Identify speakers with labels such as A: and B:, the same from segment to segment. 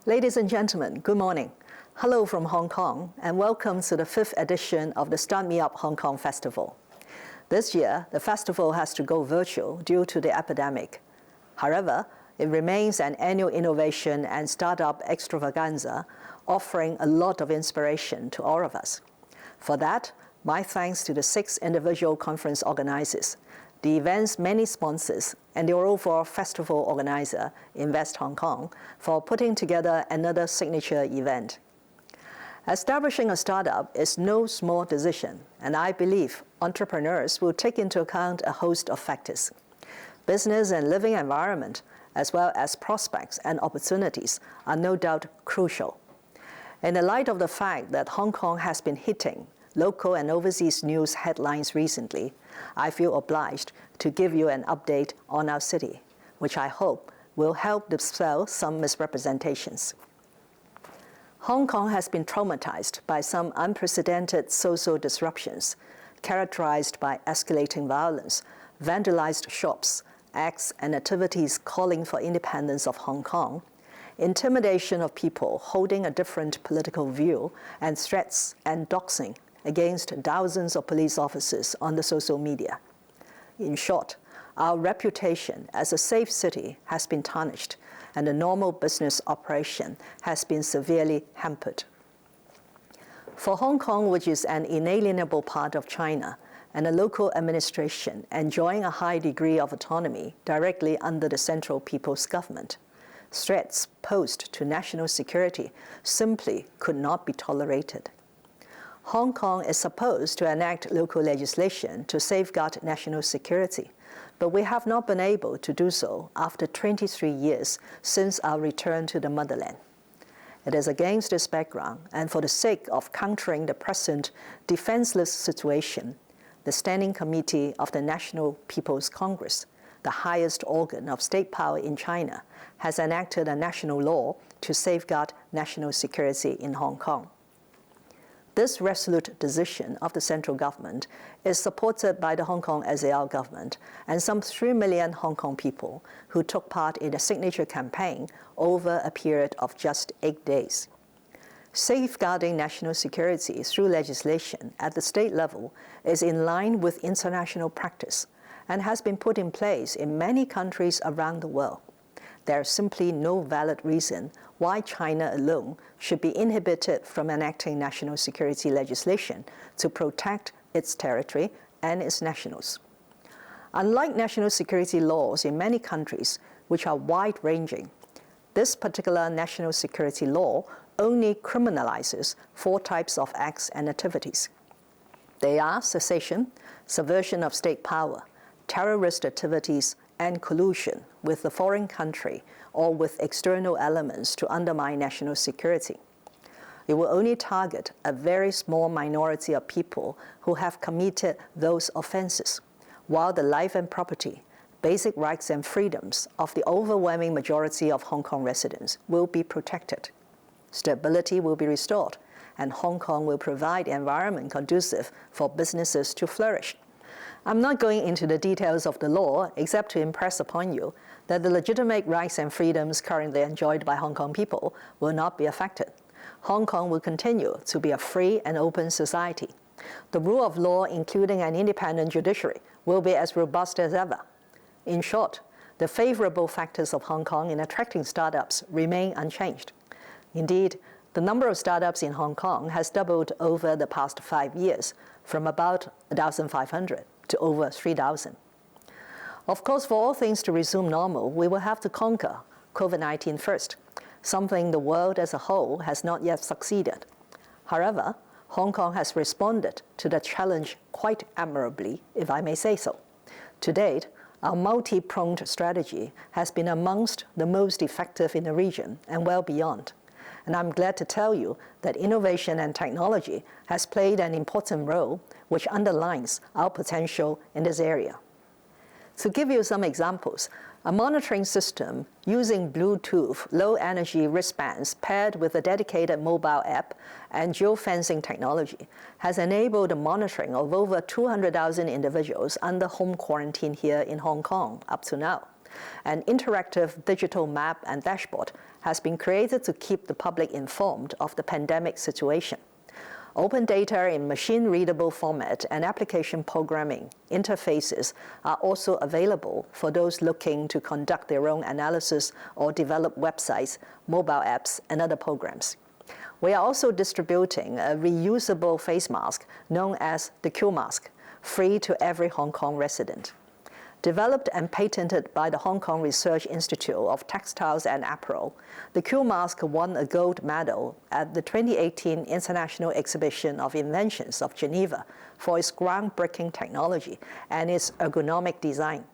A: Ladies and gentlemen, good morning. Hello from Hong Kong and welcome to the 5th edition of the Start Me Up Hong Kong Festival. This year, the festival has to go virtual due to the epidemic. However, it remains an annual innovation and startup extravaganza, offering a lot of inspiration to all of us. For that, my thanks to the 6 individual conference organizers, the event's many sponsors, and the overall festival organizer, Invest Hong Kong, for putting together another signature event. Establishing a startup is no small decision, and I believe entrepreneurs will take into account a host of factors. Business and living environment, as well as prospects and opportunities, are no doubt crucial. In the light of the fact that Hong Kong has been hitting local and overseas news headlines recently, I feel obliged to give you an update on our city, which I hope will help dispel some misrepresentations. Hong Kong has been traumatized by some unprecedented social disruptions, characterized by escalating violence, vandalized shops, acts and activities calling for independence of Hong Kong, intimidation of people holding a different political view, and threats and doxing against thousands of police officers on the social media. In short, our reputation as a safe city has been tarnished, and the normal business operation has been severely hampered. For Hong Kong, which is an inalienable part of China, and a local administration enjoying a high degree of autonomy directly under the central people's government, threats posed to national security simply could not be tolerated. Hong Kong is supposed to enact local legislation to safeguard national security, but we have not been able to do so after 23 years since our return to the motherland. It is against this background, and for the sake of countering the present defenseless situation, the Standing Committee of the National People's Congress, the highest organ of state power in China, has enacted a national law to safeguard national security in Hong Kong. This resolute decision of the central government is supported by the Hong Kong SAR government and some 3 million Hong Kong people who took part in a signature campaign over a period of just 8 days. Safeguarding national security through legislation at the state level is in line with international practice and has been put in place in many countries around the world. There is simply no valid reason why China alone should be inhibited from enacting national security legislation to protect its territory and its nationals. Unlike national security laws in many countries, which are wide-ranging, this particular national security law only criminalizes 4 types of acts and activities. They are secession, subversion of state power, terrorist activities, and collusion with a foreign country or with external elements to undermine national security. It will only target a very small minority of people who have committed those offenses, while the life and property, basic rights and freedoms of the overwhelming majority of Hong Kong residents will be protected. Stability will be restored, and Hong Kong will provide an environment conducive for businesses to flourish. I'm not going into the details of the law except to impress upon you that the legitimate rights and freedoms currently enjoyed by Hong Kong people will not be affected. Hong Kong will continue to be a free and open society. The rule of law, including an independent judiciary, will be as robust as ever. In short, the favorable factors of Hong Kong in attracting startups remain unchanged. Indeed, the number of startups in Hong Kong has doubled over the past 5 years, from about 1,500 to over 3,000. Of course, for all things to resume normal, we will have to conquer COVID-19 first, something the world as a whole has not yet succeeded. However, Hong Kong has responded to the challenge quite admirably, if I may say so. To date, our multi-pronged strategy has been amongst the most effective in the region and well beyond. And I'm glad to tell you that innovation and technology has played an important role, which underlines our potential in this area. To give you some examples, a monitoring system using Bluetooth low-energy wristbands paired with a dedicated mobile app and geofencing technology has enabled the monitoring of over 200,000 individuals under home quarantine here in Hong Kong up to now, An interactive digital map and dashboard has been created to keep the public informed of the pandemic situation. Open data in machine-readable format and application programming interfaces are also available for those looking to conduct their own analysis or develop websites, mobile apps, and other programs. We are also distributing a reusable face mask known as the Q mask, free to every Hong Kong resident. Developed and patented by the Hong Kong Research Institute of Textiles and Apparel, the Q mask won a gold medal at the 2018 International Exhibition of Inventions of Geneva for its groundbreaking technology and its ergonomic design.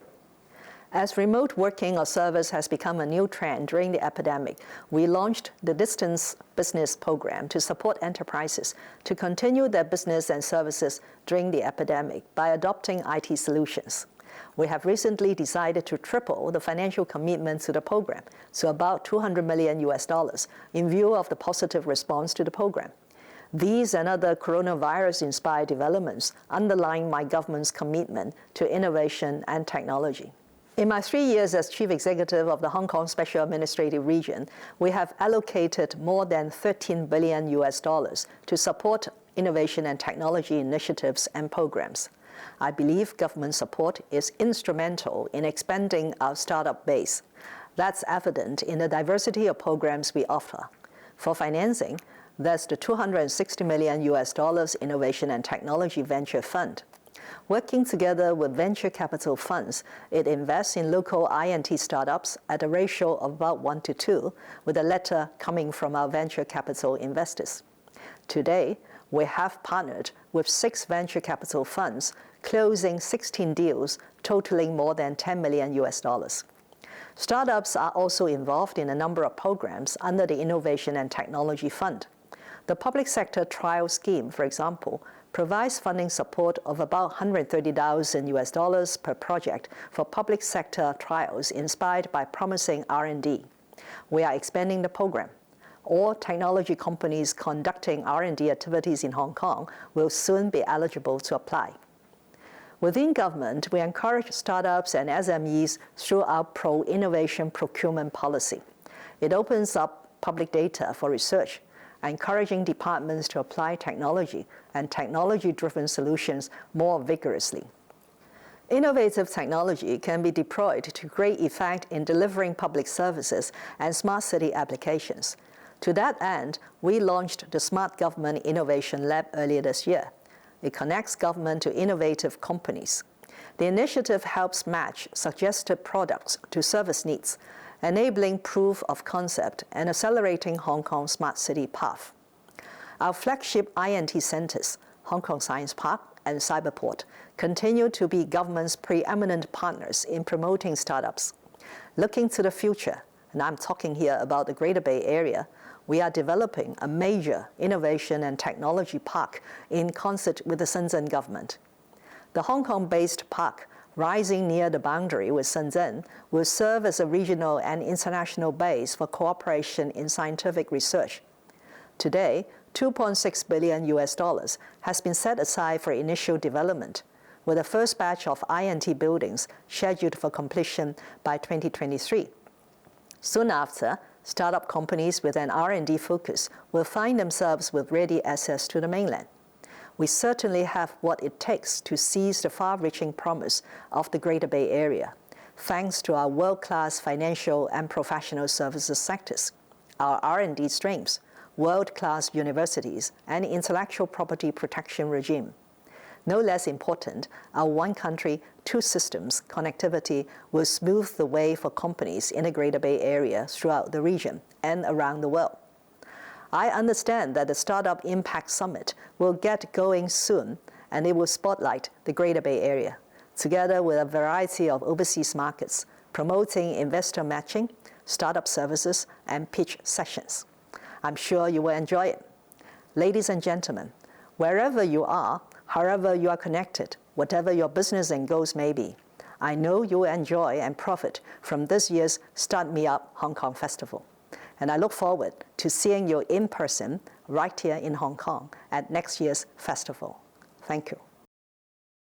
A: As remote working or service has become a new trend during the epidemic, we launched the Distance Business Program to support enterprises to continue their business and services during the epidemic by adopting IT solutions. We have recently decided to triple the financial commitment to the program to about $200 million in view of the positive response to the program. These and other coronavirus-inspired developments underline my government's commitment to innovation and technology. In my 3 years as Chief Executive of the Hong Kong Special Administrative Region, we have allocated more than $13 billion to support innovation and technology initiatives and programs. I believe government support is instrumental in expanding our startup base. That's evident in the diversity of programs we offer. For financing, there's the $260 million Innovation and Technology Venture Fund. Working together with venture capital funds, it invests in local INT startups at a ratio of about 1:2, with a letter coming from our venture capital investors. Today, we have partnered with 6 venture capital funds, closing 16 deals totaling more than $10 million. Startups are also involved in a number of programs under the Innovation and Technology Fund. The public sector trial scheme, for example, provides funding support of about $130,000 per project for public sector trials inspired by promising R&D. We are expanding the program. All technology companies conducting R&D activities in Hong Kong will soon be eligible to apply. Within government, we encourage startups and SMEs through our pro-innovation procurement policy. It opens up public data for research, encouraging departments to apply technology and technology-driven solutions more vigorously. Innovative technology can be deployed to great effect in delivering public services and smart city applications. To that end, we launched the Smart Government Innovation Lab earlier this year. It connects government to innovative companies. The initiative helps match suggested products to service needs, enabling proof of concept and accelerating Hong Kong's smart city path. Our flagship INT centers, Hong Kong Science Park and Cyberport, continue to be government's preeminent partners in promoting startups. Looking to the future, and I'm talking here about the Greater Bay Area, we are developing a major innovation and technology park in concert with the Shenzhen government. The Hong Kong-based park, rising near the boundary with Shenzhen, will serve as a regional and international base for cooperation in scientific research. Today, $2.6 billion has been set aside for initial development, with the first batch of INT buildings scheduled for completion by 2023. Soon after, startup companies with an R&D focus will find themselves with ready access to the mainland. We certainly have what it takes to seize the far-reaching promise of the Greater Bay Area, thanks to our world-class financial and professional services sectors, our R&D strengths, world-class universities, and intellectual property protection regime. No less important, our one country, two systems connectivity will smooth the way for companies in the Greater Bay Area throughout the region and around the world. I understand that the Startup Impact Summit will get going soon, and it will spotlight the Greater Bay Area, together with a variety of overseas markets, promoting investor matching, startup services, and pitch sessions. I'm sure you will enjoy it. Ladies and gentlemen, wherever you are, however you are connected, whatever your business and goals may be, I know you will enjoy and profit from this year's Start Me Up Hong Kong Festival. And I look forward to seeing you in person right here in Hong Kong at next year's festival. Thank you.